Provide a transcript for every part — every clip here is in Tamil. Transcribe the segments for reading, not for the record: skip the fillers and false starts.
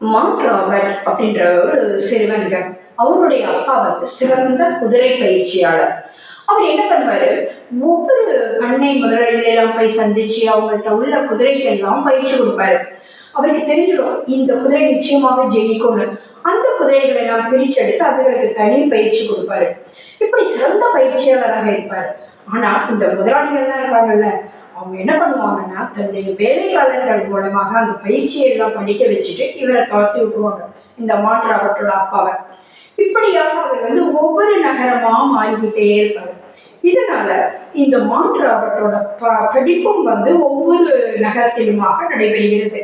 மார்க் ராபர்ட் அப்படின்ற ஒரு சிறுவன்க. அவருடைய அப்பா வந்து சிறந்த குதிரை பயிற்சியாளர். அவர் என்ன பண்ணுவாரு, ஒவ்வொரு பண்ணை முதலாளிகளை எல்லாம் போய் சந்திச்சு அவங்கள்ட்ட உள்ள குதிரைக்கு எல்லாம் பயிற்சி கொடுப்பாரு. அவருக்கு தெரிஞ்சிடும் இந்த குதிரை நிச்சயமாக ஜெயிக்கும்னு. அந்த குதிரைகளை எல்லாம் பிரிச்செடுத்து அதுகளுக்கு தனி பயிற்சி கொடுப்பாரு. இப்படி சிறந்த பயிற்சியாளராக இருப்பாரு. ஆனா இந்த முதலாளிகள்லாம் இருக்காங்கல்ல, அவங்க என்ன பண்ணுவாங்கன்னா தன்னுடைய வேலைக்காரர்கள் மூலமாக அந்த பயிற்சியை எல்லாம் படிக்க வச்சுட்டு இவரை துரத்தி விட்டுருவாங்க, இந்த மாற்று அவற்றோட அப்பாவை. இப்படியாக அவர் வந்து ஒவ்வொரு நகரமா மாறிக்கிட்டே இருப்பார். இதனால இந்த மாற்று அவற்றோட படிப்பும் வந்து ஒவ்வொரு நகரத்திலுமாக நடைபெறுகிறது.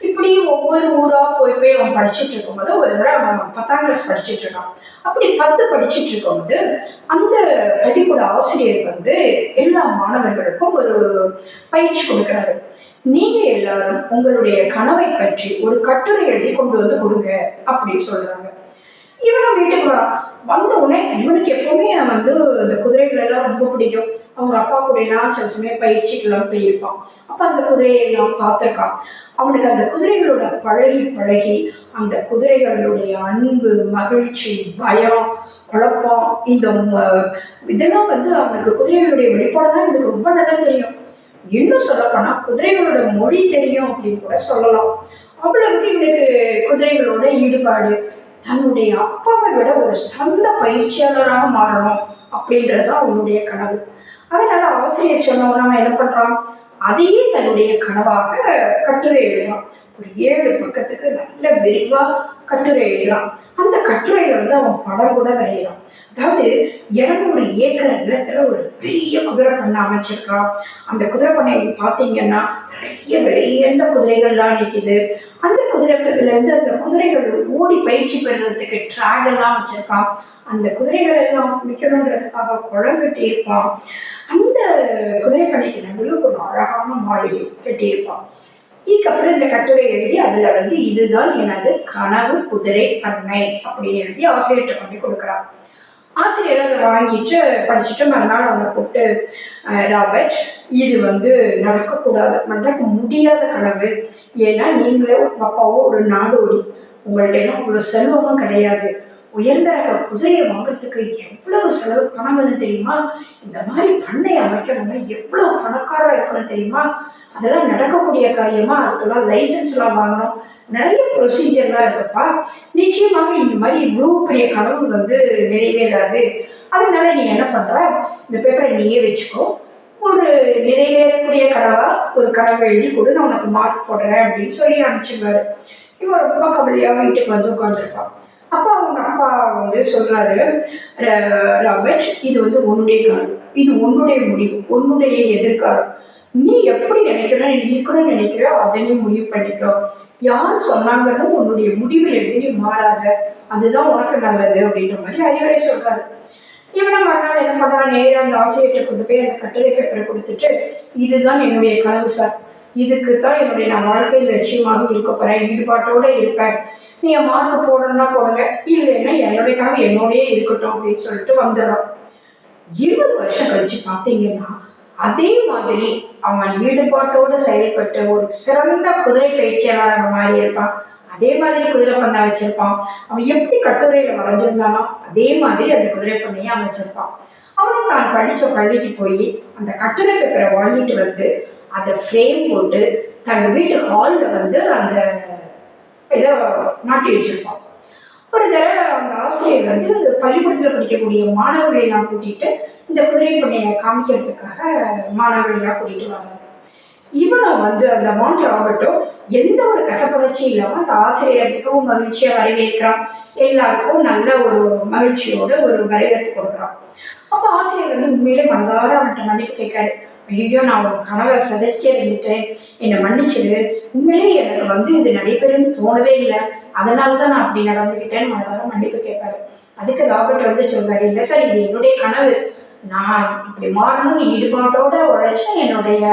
இப்படி ஒவ்வொரு ஊரா போய் போய் அவன் படிச்சுட்டு இருக்கும்போது ஒரு தடவை அவன் 10ஆம் கிளாஸ் படிச்சுட்டு இருக்கான். அப்படி 10 படிச்சுட்டு இருக்கும்போது அந்த பள்ளிக்கூட ஆசிரியர் வந்து எல்லா மாணவர்களுக்கும் ஒரு பயிற்சி கொடுக்கிறாரு. நீங்க எல்லாரும் உங்களுடைய கனவை பற்றி ஒரு கட்டுரை எழுதி கொண்டு வந்து கொடுங்க அப்படின்னு சொல்றாங்க. இவனும் வீட்டுக்கு வரான். வந்த உடனே இவனுக்கு எப்பவுமே வந்து இந்த குதிரைகள் எல்லாம் ரொம்ப பிடிக்கும். அவங்க அப்பா கூட எல்லாம் சில சமயம் பயிற்சிக்கெல்லாம் போயிருப்பான். அப்ப அந்த குதிரையெல்லாம் பார்த்துருக்கான். அவனுக்கு அந்த குதிரைகளோட பழகி பழகி அந்த குதிரைகளுடைய அன்பு, மகிழ்ச்சி, பயம், குழப்பம், இதெல்லாம் வந்து அவனுக்கு குதிரைகளுடைய வெளிப்பாடுதான் எனக்கு ரொம்ப நல்லா தெரியும். இன்னும் சொல்லப்போனா குதிரைகளோட மொழி தெரியும் அப்படின்னு கூட சொல்லலாம். அவ்வளவுக்கு இவனுக்கு குதிரைகளோட ஈடுபாடு. தன்னுடைய அப்பாவை விட ஒரு சிறந்த பயிற்சியாளராக மாறணும் அப்படின்றது அவனுடைய கனவு. அதனால ஆசிரியர் சொன்னவன் அவன் என்ன பண்றான், அதையே தன்னுடைய கனவாக கட்டுரை எழுதுறான். ஒரு 7 பக்கத்துக்கு நல்ல விரிவா கட்டுரை எழுதுறான். அந்த கட்டுரையில வந்து அவன் படம் கூட வரைகிறான். அதாவது 200 ஏக்கர் நிலத்துல ஒரு பெரிய குதிரை பண்ணை அமைச்சிருக்கான். அந்த குதிரை பண்ணையை பார்த்தீங்கன்னா நிறைய விலையுயர்ந்த குதிரைகள்லாம் நிற்கிது. அந்த குதிரைகள்ல இருந்து அந்த குதிரைகள் ஓடி பயிற்சி பெறுறதுக்கு ட்ராக் எல்லாம் வச்சிருக்கான். அந்த குதிரைகள் எல்லாம் குளிக்கணுன்றதுக்காக குளம் கட்டி இருப்பான். அந்த குதிரை பண்ணைக்கு நடுவில் ஒரு அழகான மாளிகை கட்டியிருப்பான். இதுக்கப்புறம் இந்த கட்டுரை எழுதி அதுல வந்து இதுதான் எனது கனவு குதிரை பண்ணை அப்படின்னு எழுதி ஆசிரியர்கிட்ட கொண்டு கொடுக்குறான். ஆசிரியர் அதை வாங்கிட்டு படிச்சுட்டு மறுநாள் அவனை கூப்பிட்டு, ராபர்ட், இது வந்து நடக்கக்கூடாது, நடக்க முடியாத கனவு. ஏன்னா நீங்களே உங்க அப்பாவோ ஒரு நாடோடி, உங்கள்ட்ட எல்லாம் அவ்வளோ செல்வமும் கிடையாது. உயர்ந்த ரக குதிரையை வாங்குறதுக்கு எவ்வளவு செலவு பணம்னு தெரியுமா? இந்த மாதிரி பண்ணை அமைக்கணும்னா எவ்வளவு பணக்காரா இருக்கணும் தெரியுமா? அதெல்லாம் நடக்கக்கூடிய காரியமா? அதுக்கெல்லாம் லைசன்ஸ்லாம் வாங்கணும், நிறைய ப்ரொசீஜர்லாம் இருக்குப்பா. நிச்சயமாக இந்த மாதிரி இவ்வளோ பெரிய கனவு வந்து நிறைவேறாது. அதனால நீ என்ன பண்ற, இந்த பேப்பரை நீயே வச்சுக்கோ, ஒரு நிறைவேறக்கூடிய கனவா ஒரு கனவை எழுதி கொடு, நான் உனக்கு மார்க் போடுறேன் அப்படின்னு சொல்லி அனுப்பிச்சிடுவாரு. இவன் ரொம்ப கவலையா வீட்டுக்கு வந்து உட்காந்துருப்பான். அப்போ அவங்க அப்பா வந்து சொல்றாரு, ராபர்ட், இது வந்து உன்னுடைய கனவு, இது உன்னுடைய முடிவு, உன்னுடைய எதிர்காலம். நீ எப்படி நினைக்கிறோம், நீ இருக்கணும்னு நினைக்கிறியோ அதை நீ முடிவு பண்ணிக்கோ. யார் சொன்னாங்கன்னு உன்னுடைய முடிவில் இருந்து நீ மாறாத, அதுதான் உனக்கு நல்லது அப்படின்ற மாதிரி அறிவுரை சொல்றாரு. இவனை மறுநாள் என்ன பண்றான், நேரம் அந்த ஆசிரியர்கிட்ட கொண்டு போய் அந்த கட்டுரை பேப்பரை கொடுத்துட்டு, இதுதான் என்னுடைய கனவு சார், இதுக்கு தான் என்னுடைய நான் வாழ்க்கையில் லட்சியமாக இருக்க போறேன், ஈடுபாட்டோட இருப்பேன், நீங்க மார்க் போடணும்னா போடுங்க, இல்லைன்னா என்னுடைய கனவு என்னோடய இருக்கட்டும் அப்படின்னு சொல்லிட்டு வந்துடுறான். 20 வருஷம் கழிச்சு பார்த்தீங்கன்னா அதே மாதிரி அவன் ஈடுபாட்டோடு செயல்பட்டு ஒரு சிறந்த குதிரை பயிற்சியாளராக மாறி இருப்பான். அதே மாதிரி குதிரை பண்ணை வச்சிருப்பான். அவன் எப்படி கட்டுரையில வரைஞ்சிருந்தானோ அதே மாதிரி அந்த குதிரை பண்ணையை அமைச்சிருப்பான். அவனும் தான் படிச்ச பள்ளிக்கு போய் அந்த கட்டுரை பேப்பரை வாங்கிட்டு வந்து அதை ஃப்ரேம் போட்டு தங்க வீட்டு ஹாலில் வந்து அந்த இதை மாட்டி வச்சிருப்பான். ஒரு தடவை அந்த ஆசிரியர் வந்து பள்ளிக்கூடத்தில் படிக்கக்கூடிய மாணவர்களை எல்லாம் கூட்டிட்டு இந்த குதிரை பண்ணையை காமிக்கிறதுக்காக மாணவர்களை எல்லாம் கூட்டிட்டு வராங்க. இவனும் வந்து அந்த மார்க் ராபர்ட்டும் எந்த ஒரு கசப்புணர்ச்சி இல்லாமல் அந்த ஆசிரியரை மிகவும் மகிழ்ச்சியாக வரவேற்கிறான். எல்லாருக்கும் நல்ல ஒரு மகிழ்ச்சியோட ஒரு வரவேற்பு கொடுக்குறான். அப்போ ஆசிரியர் வந்து உண்மையிலே மனதார அவன்கிட்ட மன்னிப்பு கேட்காரு. ஐயோ, நான் ஒரு கனவை சதைக்க இருந்துட்டேன், என்னை மன்னிச்சிடு, உண்மையிலே எனக்கு வந்து இது நடைபெறும்னு தோணவே இல்லை, அதனால தான் நான் அப்படி நடந்துக்கிட்டேன்னு மனதார மன்னிப்பு கேட்பாரு. அதுக்கு ராபர்ட் வந்து சொல்றாரு, இல்லை சார், இது என்னுடைய கனவு, நான் இப்படி மாறணும்னு ஈடுபாட்டோட உழைச்சா என்னுடைய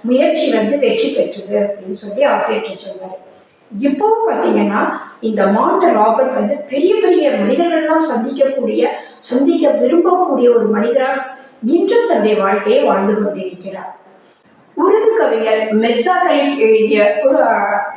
முயற்சி வந்து வெற்றி பெற்றது அப்படின்னு சொல்லி ஆசிரியர் சொல்றாரு. இப்பவும் பார்த்தீங்கன்னா இந்த மார்க் ராபர்ட் வந்து பெரிய பெரிய மனிதர்கள்லாம் சந்திக்க விரும்பக்கூடிய ஒரு மனிதராக இன்றும் தன்னுடைய வாழ்க்கையை வாழ்ந்து கொண்டிருக்கிறார். உருது கவிஞர் மெர்சா கலீம் எழுதிய ஒரு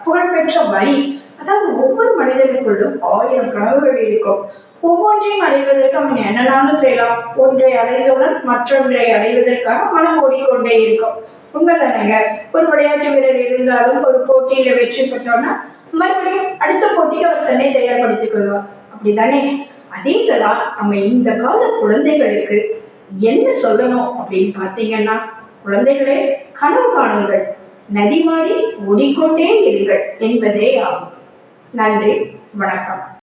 புகழ்பெற்ற வரி அதாவது ஒவ்வொரு மனிதனுக்குள்ளும் 1000 கனவுகள் இருக்கும். ஒவ்வொன்றையும் அடைவதற்கு அவன் என்னனாலும் செய்யலாம். ஒன்றை அடைந்தவுடன் மற்றொன்றை அடைவதற்காக மனம் ஓடிக்கொண்டே இருக்கும். உண்மைதானேங்க? ஒரு விளையாட்டு வீரர் இருந்தாலும் ஒரு போட்டியில வெற்றி பெற்றோம்னா மறுபடியும் அடுத்த போட்டிக்கு அவர் தன்னை தயார்படுத்திக் கொள்வார். அப்படித்தானே? அதே தான் நம்ம இந்த கால குழந்தைகளுக்கு என்ன சொல்லணும் அப்படின்னு பார்த்தீங்கன்னா, குழந்தைகளே, கனவு காணுங்கள், நதி மாறி ஓடிக்கொண்டே இருங்கள் என்பதே ஆகும். நன்றி, வணக்கம்.